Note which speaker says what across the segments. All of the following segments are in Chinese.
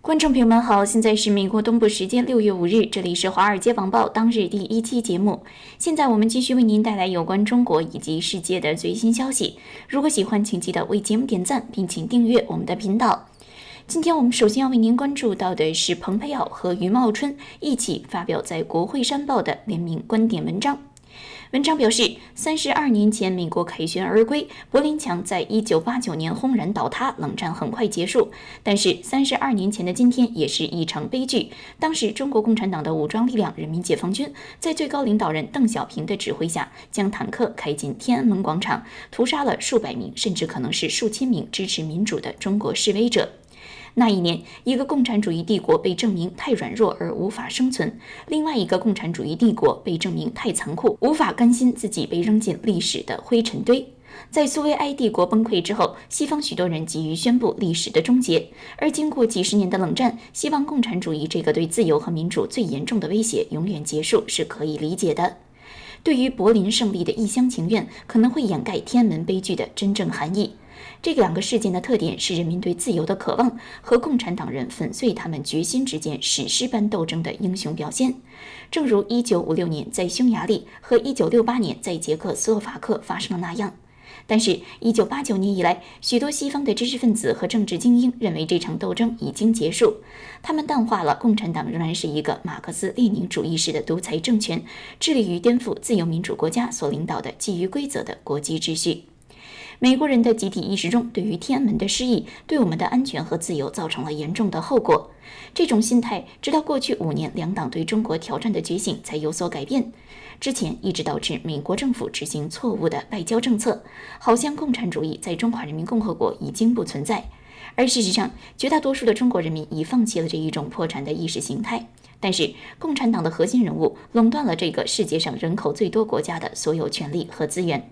Speaker 1: 观众朋友们好，现在是美国东部时间6月5日，这里是华尔街网报当日第一期节目。现在我们继续为您带来有关中国以及世界的最新消息。如果喜欢，请记得为节目点赞，并请订阅我们的频道。今天我们首先要为您关注到的是蓬佩奥和余茂春一起发表在国会山报的联名观点文章。文章表示，32年前美国凯旋而归，柏林墙在1989年轰然倒塌，冷战很快结束。但是32年前的今天也是一场悲剧。当时中国共产党的武装力量人民解放军在最高领导人邓小平的指挥下，将坦克开进天安门广场，屠杀了数百名甚至可能是数千名支持民主的中国示威者。那一年，一个共产主义帝国被证明太软弱而无法生存，另外一个共产主义帝国被证明太残酷，无法甘心自己被扔进历史的灰尘堆。在苏维埃帝国崩溃之后，西方许多人急于宣布历史的终结，而经过几十年的冷战，希望共产主义这个对自由和民主最严重的威胁永远结束是可以理解的。对于柏林胜利的一厢情愿，可能会掩盖天安门悲剧的真正含义。这两个事件的特点是人民对自由的渴望和共产党人粉碎他们决心之间史诗般斗争的英雄表现。正如1956年在匈牙利和1968年在捷克斯洛伐克发生的那样。但是1989年以来，许多西方的知识分子和政治精英认为这场斗争已经结束，他们淡化了共产党仍然是一个马克思列宁主义式的独裁政权，致力于颠覆自由民主国家所领导的基于规则的国际秩序。美国人的集体意识中对于天安门的失忆对我们的安全和自由造成了严重的后果。这种心态直到过去5年两党对中国挑战的觉醒才有所改变，之前一直导致美国政府执行错误的外交政策，好像共产主义在中华人民共和国已经不存在，而事实上绝大多数的中国人民已放弃了这一种破产的意识形态。但是共产党的核心人物垄断了这个世界上人口最多国家的所有权利和资源，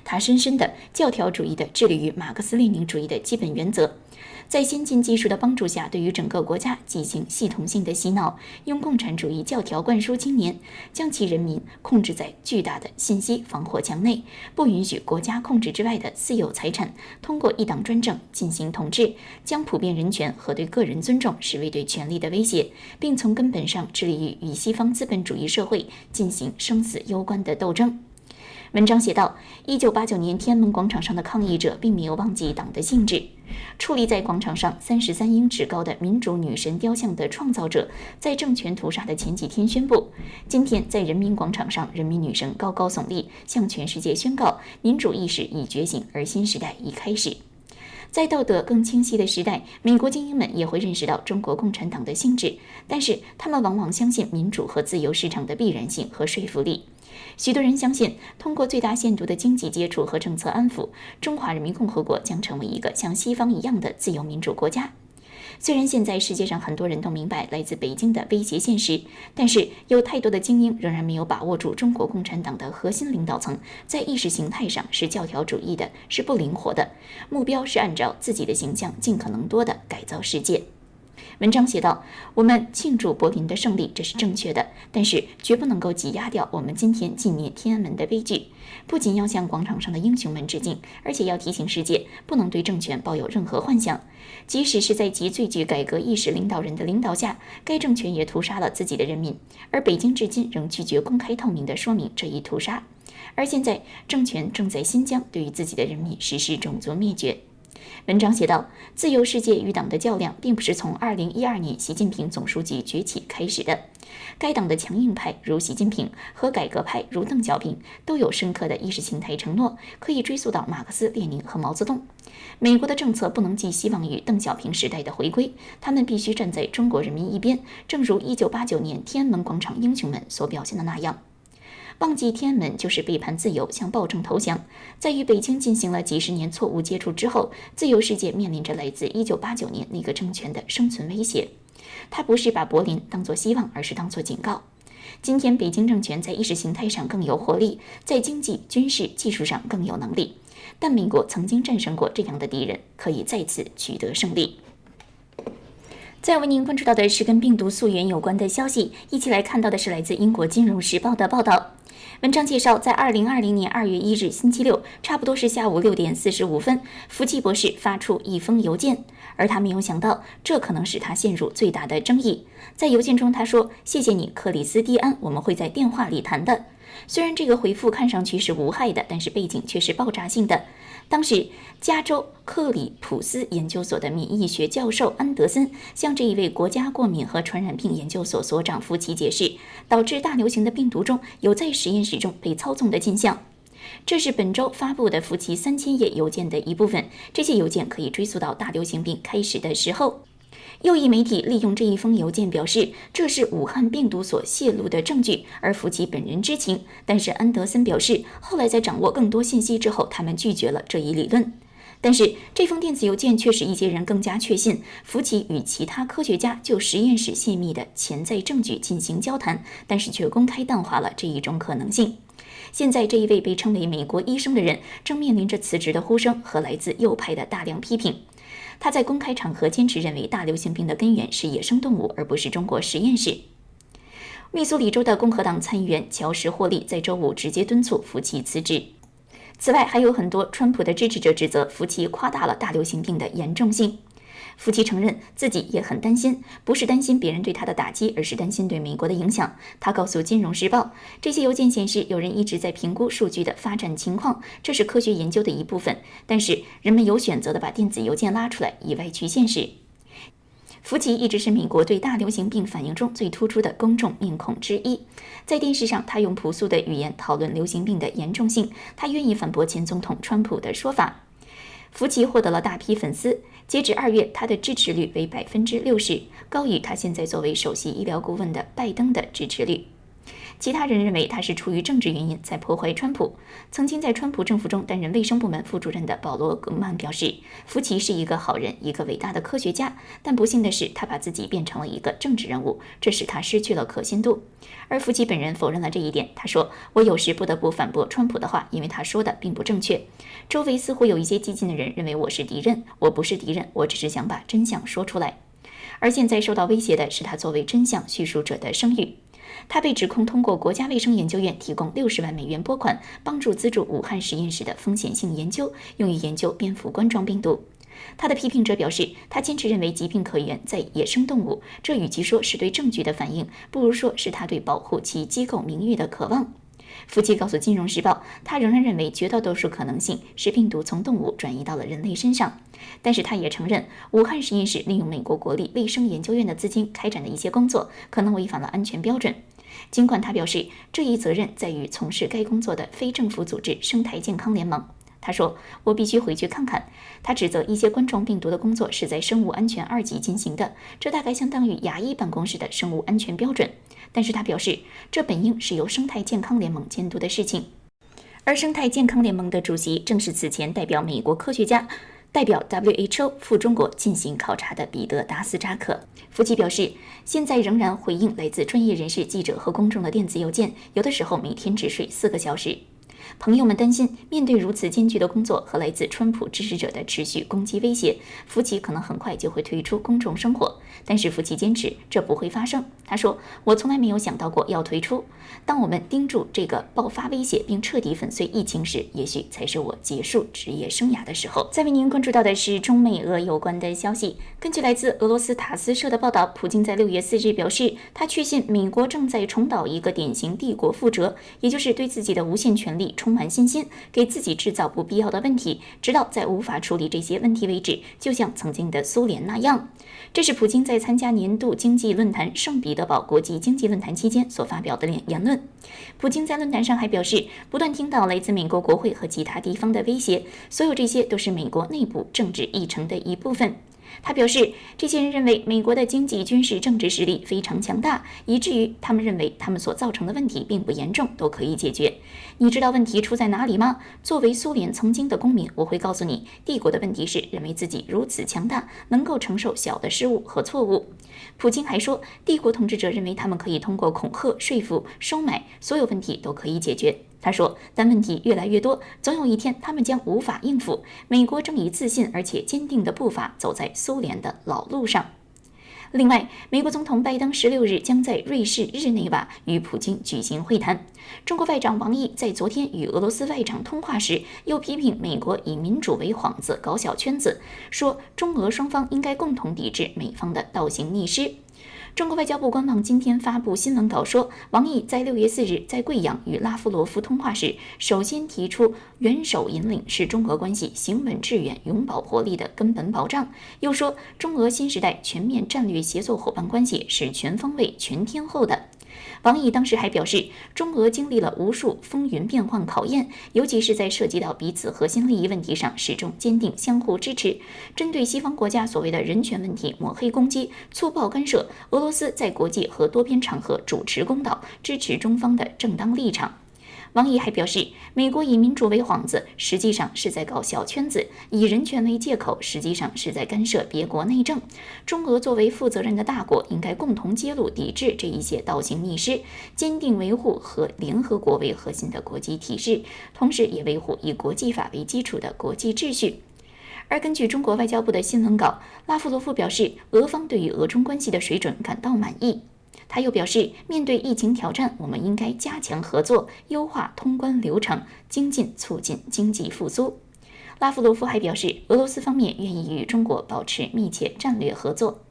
Speaker 1: 他深深的教条主义的致力于马克思列宁主义的基本原则，在先进技术的帮助下对于整个国家进行系统性的洗脑，用共产主义教条灌输青年，将其人民控制在巨大的信息防火墙内，不允许国家控制之外的私有财产通过一党专政进行统治，将普遍人权和对个人尊重视为对权力的威胁，并从根本上致力于与西方资本主义社会进行生死攸关的斗争。文章写道，1989年天安门广场上的抗议者并没有忘记党的性质。矗立在广场上33英尺高的民主女神雕像的创造者，在政权屠杀的前几天宣布，今天在人民广场上，人民女神高高耸立，向全世界宣告，民主意识已觉醒，而新时代已开始。在道德更清晰的时代，美国精英们也会认识到中国共产党的性质，但是他们往往相信民主和自由市场的必然性和说服力。许多人相信，通过最大限度的经济接触和政策安抚，中华人民共和国将成为一个像西方一样的自由民主国家。虽然现在世界上很多人都明白来自北京的威胁现实，但是有太多的精英仍然没有把握住中国共产党的核心领导层在意识形态上是教条主义的，是不灵活的，目标是按照自己的形象尽可能多的改造世界。文章写道，我们庆祝柏林的胜利，这是正确的，但是绝不能够挤压掉我们今天纪念天安门的悲剧。不仅要向广场上的英雄们致敬，而且要提醒世界，不能对政权抱有任何幻想。即使是在其最具改革意识领导人的领导下，该政权也屠杀了自己的人民，而北京至今仍拒绝公开透明地说明这一屠杀。而现在，政权正在新疆对于自己的人民实施种族灭绝。文章写道，自由世界与党的较量并不是从2012年习近平总书记崛起开始的。该党的强硬派如习近平和改革派如邓小平都有深刻的意识形态承诺，可以追溯到马克思列宁和毛泽东。美国的政策不能寄希望于邓小平时代的回归，他们必须站在中国人民一边，正如1989年天安门广场英雄们所表现的那样。忘记天安门就是背叛自由，向暴政投降。在与北京进行了几十年错误接触之后，自由世界面临着来自1989年那个政权的生存威胁。它不是把柏林当作希望，而是当作警告。今天北京政权在意识形态上更有活力，在经济、军事、技术上更有能力，但美国曾经战胜过这样的敌人，可以再次取得胜利。再为您关注到的是跟病毒溯源有关的消息，一起来看到的是来自英国金融时报的报道。文章介绍，在2020年2月1日星期六，差不多是下午6点45分，福奇博士发出一封邮件，而他没有想到，这可能使他陷入最大的争议。在邮件中，他说：“谢谢你，克里斯蒂安，我们会在电话里谈的。”虽然这个回复看上去是无害的，但是背景却是爆炸性的。当时，加州克里普斯研究所的免疫学教授安德森向这一位国家过敏和传染病研究所所长福奇解释，导致大流行的病毒中有在实验室中被操纵的迹象。这是本周发布的福奇3000页邮件的一部分，这些邮件可以追溯到大流行病开始的时候。右翼媒体利用这一封邮件表示，这是武汉病毒所泄露的证据，而福奇本人知情。但是安德森表示，后来在掌握更多信息之后，他们拒绝了这一理论。但是这封电子邮件却使一些人更加确信，福奇与其他科学家就实验室泄密的潜在证据进行交谈，但是却公开淡化了这一种可能性。现在这一位被称为美国医生的人正面临着辞职的呼声和来自右派的大量批评。他在公开场合坚持认为大流行病的根源是野生动物，而不是中国实验室。密苏里州的共和党参议员乔什·霍利在周五直接敦促福奇辞职。此外，还有很多川普的支持者指责福奇夸大了大流行病的严重性。福奇承认自己也很担心，不是担心别人对他的打击，而是担心对美国的影响。他告诉《金融时报》，这些邮件显示有人一直在评估数据的发展情况，这是科学研究的一部分，但是人们有选择地把电子邮件拉出来，以歪曲现实。福奇一直是美国对大流行病反应中最突出的公众面孔之一。在电视上，他用朴素的语言讨论流行病的严重性，他愿意反驳前总统川普的说法。福奇获得了大批粉丝，截止2月，他的支持率为60%，高于他现在作为首席医疗顾问的拜登的支持率。其他人认为他是出于政治原因在破坏川普。曾经在川普政府中担任卫生部门副主任的保罗·葛曼表示，福奇是一个好人，一个伟大的科学家，但不幸的是，他把自己变成了一个政治人物，这使他失去了可信度。而福奇本人否认了这一点，他说：“我有时不得不反驳川普的话，因为他说的并不正确。周围似乎有一些激进的人认为我是敌人，我不是敌人，我只是想把真相说出来。”而现在受到威胁的是他作为真相叙述者的声誉。他被指控通过国家卫生研究院提供60万美元拨款，帮助资助武汉实验室的风险性研究，用于研究蝙蝠冠状病毒。他的批评者表示，他坚持认为疾病可源在野生动物，这与其说是对证据的反应，不如说是他对保护其机构名誉的渴望。福奇告诉《金融时报》，他仍然认为绝大多数可能性是病毒从动物转移到了人类身上，但是他也承认，武汉实验室利用美国国立卫生研究院的资金开展的一些工作可能违反了安全标准。尽管他表示，这一责任在于从事该工作的非政府组织生态健康联盟。他说：“我必须回去看看。”他指责一些冠状病毒的工作是在生物安全2级进行的，这大概相当于牙医办公室的生物安全标准。但是他表示，这本应是由生态健康联盟监督的事情。而生态健康联盟的主席正是此前代表美国科学家代表 WHO 赴中国进行考察的彼得·达斯扎克。福奇表示，现在仍然回应来自专业人士、记者和公众的电子邮件，有的时候每天只睡4个小时。朋友们担心，面对如此艰巨的工作和来自川普支持者的持续攻击威胁，福奇可能很快就会退出公众生活。但是福奇坚持这不会发生。他说：“我从来没有想到过要退出。当我们盯住这个爆发威胁并彻底粉碎疫情时，也许才是我结束职业生涯的时候。”再为您关注到的是中美俄有关的消息。根据来自俄罗斯塔斯社的报道，普京在6月4日表示，他确信美国正在重蹈一个典型帝国覆辙，也就是对自己的无限权力充满信心，给自己制造不必要的问题，直到在无法处理这些问题为止，就像曾经的苏联那样。这是普京在参加年度经济论坛圣彼得堡国际经济论坛期间所发表的言论。普京在论坛上还表示，不断听到来自美国国会和其他地方的威胁，所有这些都是美国内部政治议程的一部分。他表示，这些人认为美国的经济、军事、政治实力非常强大，以至于他们认为他们所造成的问题并不严重，都可以解决。你知道问题出在哪里吗？作为苏联曾经的公民，我会告诉你，帝国的问题是认为自己如此强大，能够承受小的失误和错误。普京还说，帝国统治者认为他们可以通过恐吓、说服、收买，所有问题都可以解决。他说，但问题越来越多，总有一天他们将无法应付。美国正以自信而且坚定的步伐走在苏联的老路上。另外，美国总统拜登16日将在瑞士日内瓦与普京举行会谈。中国外长王毅在昨天与俄罗斯外长通话时，又批评美国以民主为幌子搞小圈子，说中俄双方应该共同抵制美方的倒行逆施。中国外交部官网今天发布新闻稿说，王毅在6月4日在贵阳与拉夫罗夫通话时，首先提出元首引领是中俄关系行稳致远、永葆活力的根本保障。又说，中俄新时代全面战略协作伙伴关系是全方位、全天候的。王毅当时还表示，中俄经历了无数风云变幻考验，尤其是在涉及到彼此核心利益问题上，始终坚定相互支持。针对西方国家所谓的人权问题抹黑攻击、粗暴干涉，俄罗斯在国际和多边场合主持公道，支持中方的正当立场。王毅还表示，美国以民主为幌子，实际上是在搞小圈子；以人权为借口，实际上是在干涉别国内政。中俄作为负责任的大国，应该共同揭露、抵制这一切倒行逆施，坚定维护和联合国为核心的国际体制，同时也维护以国际法为基础的国际秩序。而根据中国外交部的新闻稿，拉夫罗夫表示，俄方对于俄中关系的水准感到满意。他又表示，面对疫情挑战，我们应该加强合作，优化通关流程，精进促进经济复苏。拉夫罗夫还表示，俄罗斯方面愿意与中国保持密切战略合作。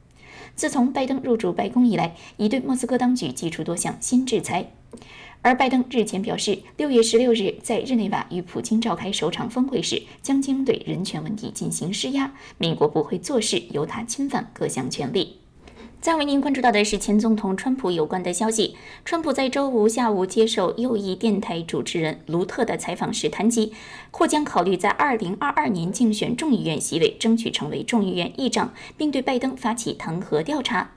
Speaker 1: 自从拜登入主白宫以来，已对莫斯科当局祭出多项新制裁。而拜登日前表示，6月16日在日内瓦与普京召开首场峰会时，将针对人权问题进行施压，美国不会坐视由他侵犯各项权利。再为您关注到的是前总统川普有关的消息。川普在周五下午接受右翼电台主持人卢特的采访时谈及，或将考虑在2022年竞选众议院席位，争取成为众议院议长，并对拜登发起弹劾调查。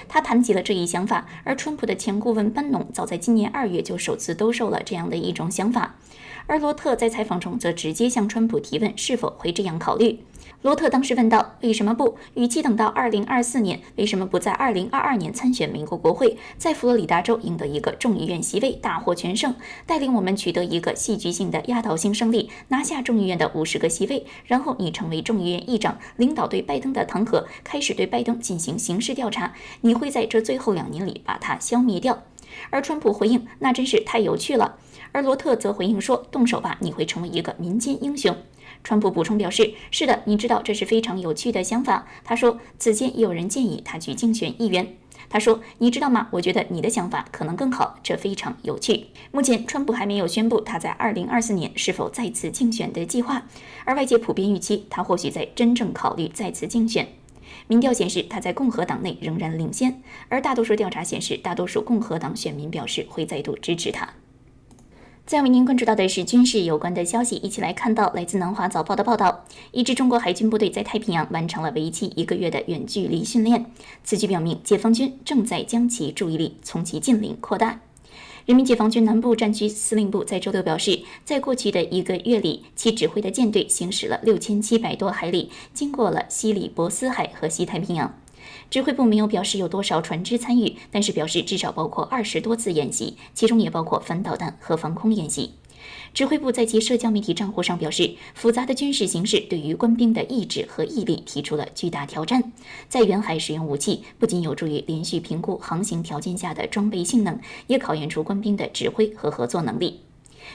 Speaker 1: 他谈及了这一想法，而川普的前顾问班农早在今年2月就首次兜售了这样的一种想法。而罗特在采访中则直接向川普提问是否会这样考虑。罗特当时问道，为什么不？与其等到2024年，为什么不在2022年参选美国国会，在佛罗里达州赢得一个众议院席位，大获全胜，带领我们取得一个戏剧性的压倒性胜利，拿下众议院的50个席位，然后你成为众议院议长，领导对拜登的弹劾，开始对拜登进行刑事调查，你会在这最后2年里把他消灭掉。而川普回应，那真是太有趣了。而罗特则回应说，动手吧，你会成为一个民间英雄。川普补充表示，是的，你知道这是非常有趣的想法。他说，此前也有人建议他去竞选议员。他说，你知道吗？我觉得你的想法可能更好，这非常有趣。目前，川普还没有宣布他在2024年是否再次竞选的计划，而外界普遍预期他或许在真正考虑再次竞选。民调显示，他在共和党内仍然领先，而大多数调查显示，大多数共和党选民表示会再度支持他。再为您关注到的是军事有关的消息，一起来看到来自南华早报的报道，一支中国海军部队在太平洋完成了为期1个月的远距离训练。此举表明，解放军正在将其注意力从其近邻扩大。人民解放军南部战区司令部在周六表示，在过去的1个月里，其指挥的舰队行驶了6700多海里，经过了西里伯斯海和西太平洋。指挥部没有表示有多少船只参与，但是表示至少包括20多次演习，其中也包括反导弹和防空演习。指挥部在其社交媒体账户上表示，复杂的军事形势对于官兵的意志和毅力提出了巨大挑战。在远海使用武器，不仅有助于连续评估航行条件下的装备性能，也考验出官兵的指挥和合作能力。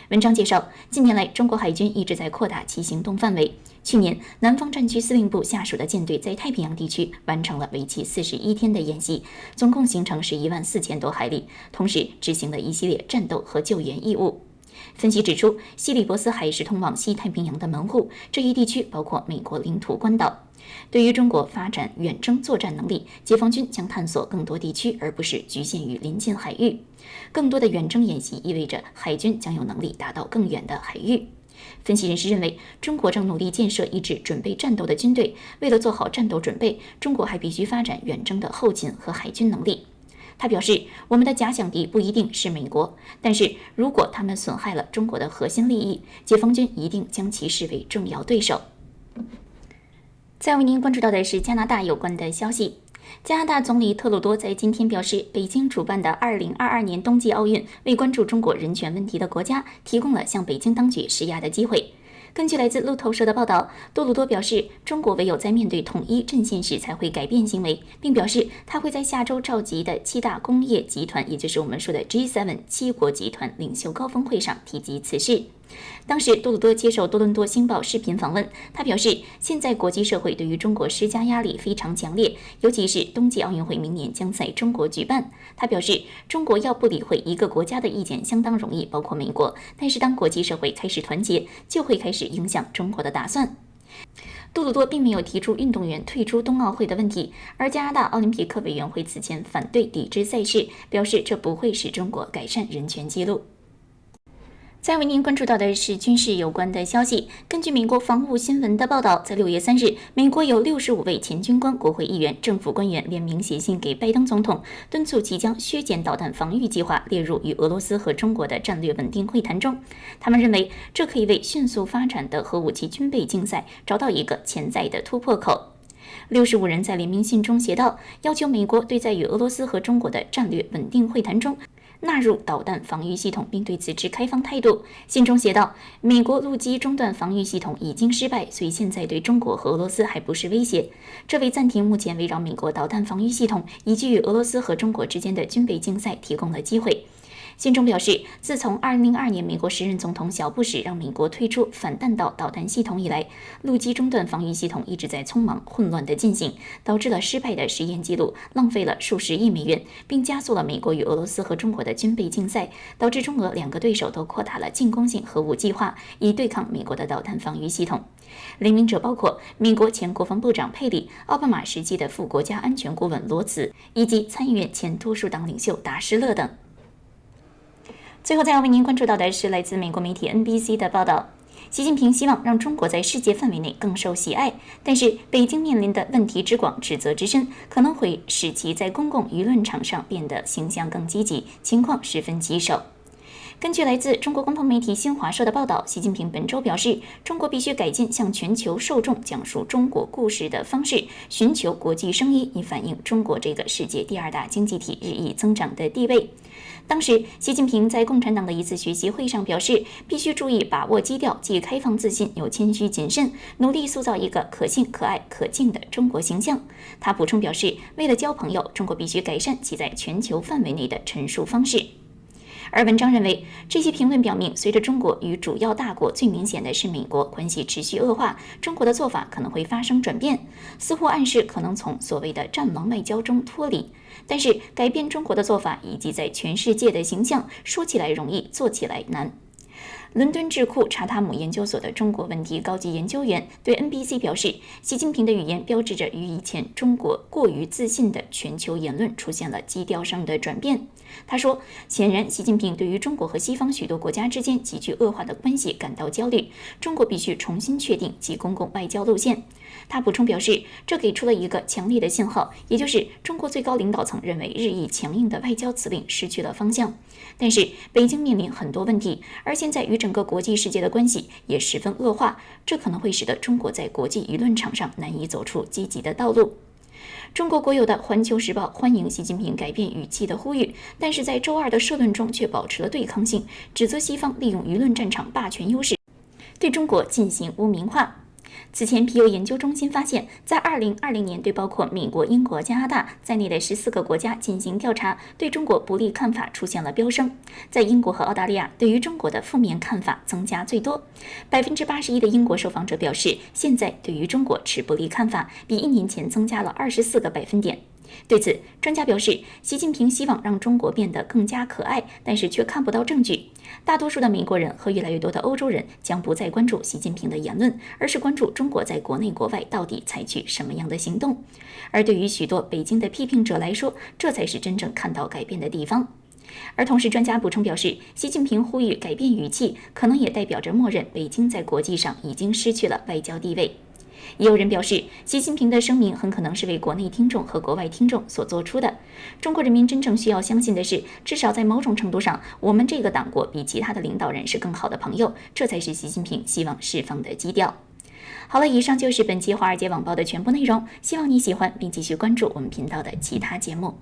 Speaker 1: 文章介绍，近年来中国海军一直在扩大其行动范围。去年，南方战区司令部下属的舰队在太平洋地区完成了为期41天的演习，总共行程是14000多海里，同时执行了一系列战斗和救援义务。分析指出，西里伯斯海是通往西太平洋的门户，这一地区包括美国领土关岛。对于中国发展远征作战能力，解放军将探索更多地区，而不是局限于临近海域。更多的远征演习意味着海军将有能力达到更远的海域。分析人士认为，中国正努力建设一支准备战斗的军队，为了做好战斗准备，中国还必须发展远征的后勤和海军能力。他表示，我们的假想敌不一定是美国，但是如果他们损害了中国的核心利益，解放军一定将其视为重要对手。再为您关注到的是加拿大有关的消息。加拿大总理特鲁多在今天表示，北京主办的2022年冬季奥运为关注中国人权问题的国家提供了向北京当局施压的机会。根据来自路透社的报道，多鲁多表示，中国唯有在面对统一阵线时才会改变行为，并表示他会在下周召集的7大工业集团，也就是我们说的 G7 7国集团领袖高峰会上提及此事。当时，多鲁多接受多伦多星报视频访问，他表示，现在国际社会对于中国施加压力非常强烈，尤其是冬季奥运会明年将在中国举办。他表示，中国要不理会一个国家的意见相当容易，包括美国，但是当国际社会开始团结，就会开始影响中国的打算。多鲁多并没有提出运动员退出冬奥会的问题，而加拿大奥林匹克委员会此前反对抵制赛事，表示这不会使中国改善人权记录。再为您关注到的是军事有关的消息。根据美国防务新闻的报道，在6月3日，美国有65位前军官、国会议员、政府官员联名写信给拜登总统，敦促其将削减导弹防御计划列入与俄罗斯和中国的战略稳定会谈中。他们认为，这可以为迅速发展的核武器军备竞赛找到一个潜在的突破口。65人在联名信中写道，要求美国对在与俄罗斯和中国的战略稳定会谈中纳入导弹防御系统，并对此持开放态度。信中写道，美国陆基中段防御系统已经失败，所以现在对中国和俄罗斯还不是威胁。这为暂停目前围绕美国导弹防御系统以及与俄罗斯和中国之间的军备竞赛提供了机会。信中表示，自从2002年美国时任总统小布什让美国退出反弹道导弹系统以来，陆基中段防御系统一直在匆忙混乱地进行，导致了失败的实验记录，浪费了数十亿美元，并加速了美国与俄罗斯和中国的军备竞赛，导致中俄两个对手都扩大了进攻性核武计划，以对抗美国的导弹防御系统。联名者包括美国前国防部长佩里、奥巴马时期的副国家安全顾问罗茨，以及参议院前多数党领袖达施勒等。最后再要为您关注到的是来自美国媒体 NBC 的报道，习近平希望让中国在世界范围内更受喜爱，但是北京面临的问题之广、指责之深，可能会使其在公共舆论场上变得形象更积极，情况十分棘手。根据来自中国官方媒体新华社的报道，习近平本周表示，中国必须改进向全球受众讲述中国故事的方式，寻求国际声音，以反映中国这个世界第2大经济体日益增长的地位。当时，习近平在共产党的一次学习会上表示，必须注意把握基调，既开放自信又谦虚谨慎，努力塑造一个可信、可爱、可敬的中国形象。他补充表示，为了交朋友，中国必须改善其在全球范围内的陈述方式。而文章认为，这些评论表明，随着中国与主要大国，最明显的是美国关系持续恶化，中国的做法可能会发生转变，似乎暗示可能从所谓的战狼外交中脱离。但是，改变中国的做法以及在全世界的形象，说起来容易，做起来难。伦敦智库查塔姆研究所的中国问题高级研究员对 NBC 表示，习近平的语言标志着与以前中国过于自信的全球言论出现了基调上的转变。他说，显然习近平对于中国和西方许多国家之间急剧恶化的关系感到焦虑，中国必须重新确定其公共外交路线。他补充表示，这给出了一个强烈的信号，也就是中国最高领导层认为日益强硬的外交辞令失去了方向。但是北京面临很多问题，而现在与整个国际世界的关系也十分恶化，这可能会使得中国在国际舆论场上难以走出积极的道路。中国国有的《环球时报》欢迎习近平改变语气的呼吁，但是在周二的社论中却保持了对抗性，指责西方利用舆论战场霸权优势，对中国进行污名化。此前，皮尤研究中心发现，在2020年对包括美国、英国、加拿大在内的14个国家进行调查，对中国不利看法出现了飙升。在英国和澳大利亚，对于中国的负面看法增加最多。81%的英国受访者表示，现在对于中国持不利看法，比1年前增加了24个百分点。对此，专家表示，习近平希望让中国变得更加可爱，但是却看不到证据。大多数的美国人和越来越多的欧洲人将不再关注习近平的言论，而是关注中国在国内国外到底采取什么样的行动。而对于许多北京的批评者来说，这才是真正看到改变的地方。而同时，专家补充表示，习近平呼吁改变语气，可能也代表着默认北京在国际上已经失去了外交地位。也有人表示，习近平的声明很可能是为国内听众和国外听众所做出的。中国人民真正需要相信的是，至少在某种程度上，我们这个党国比其他的领导人是更好的朋友，这才是习近平希望释放的基调。好了，以上就是本期华尔街网报的全部内容，希望你喜欢并继续关注我们频道的其他节目。